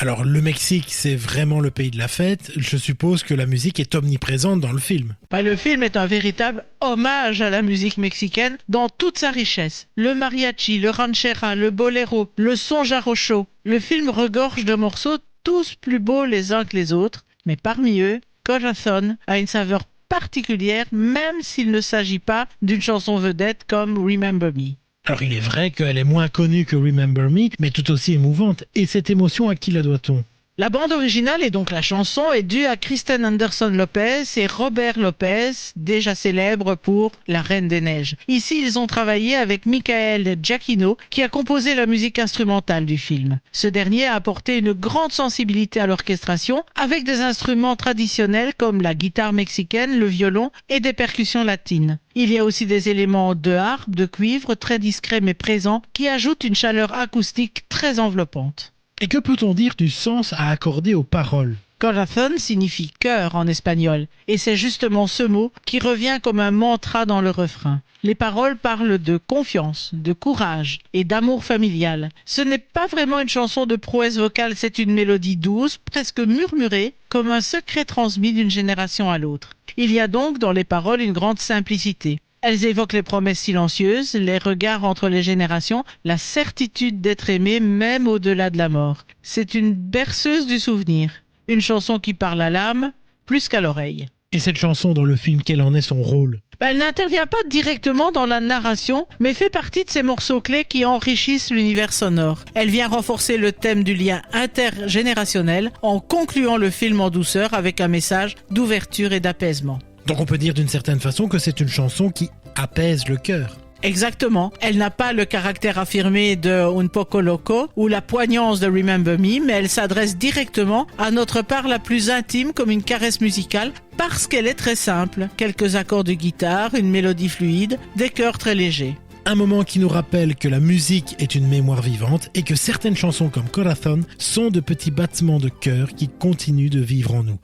Alors le Mexique, c'est vraiment le pays de la fête. Je suppose que la musique est omniprésente dans le film. Le film est un véritable hommage à la musique mexicaine dans toute sa richesse. Le mariachi, le ranchera, le bolero, le son jarocho. Le film regorge de morceaux tous plus beaux les uns que les autres, mais parmi eux, Corazon a une saveur particulière même s'il ne s'agit pas d'une chanson vedette comme Remember Me. Alors il est vrai qu'elle est moins connue que Remember Me, mais tout aussi émouvante. Et cette émotion, à qui la doit-on ? La bande originale et donc la chanson est due à Kristen Anderson Lopez et Robert Lopez, déjà célèbres pour La Reine des Neiges. Ici, ils ont travaillé avec Michael Giacchino, qui a composé la musique instrumentale du film. Ce dernier a apporté une grande sensibilité à l'orchestration, avec des instruments traditionnels comme la guitare mexicaine, le violon et des percussions latines. Il y a aussi des éléments de harpe, de cuivre, très discrets mais présents, qui ajoutent une chaleur acoustique très enveloppante. Et que peut-on dire du sens à accorder aux paroles ? Corazón signifie cœur en espagnol, et c'est justement ce mot qui revient comme un mantra dans le refrain. Les paroles parlent de confiance, de courage et d'amour familial. Ce n'est pas vraiment une chanson de prouesse vocale, c'est une mélodie douce, presque murmurée, comme un secret transmis d'une génération à l'autre. Il y a donc dans les paroles une grande simplicité. Elles évoquent les promesses silencieuses, les regards entre les générations, la certitude d'être aimé même au-delà de la mort. C'est une berceuse du souvenir, une chanson qui parle à l'âme plus qu'à l'oreille. Et cette chanson dans le film, quel en est son rôle ? Elle n'intervient pas directement dans la narration, mais fait partie de ces morceaux clés qui enrichissent l'univers sonore. Elle vient renforcer le thème du lien intergénérationnel en concluant le film en douceur avec un message d'ouverture et d'apaisement. Donc on peut dire d'une certaine façon que c'est une chanson qui apaise le cœur. Exactement. Elle n'a pas le caractère affirmé de Un Poco Loco ou la poignance de Remember Me, mais elle s'adresse directement à notre part la plus intime comme une caresse musicale parce qu'elle est très simple. Quelques accords de guitare, une mélodie fluide, des chœurs très légers. Un moment qui nous rappelle que la musique est une mémoire vivante et que certaines chansons comme Corazon sont de petits battements de cœur qui continuent de vivre en nous.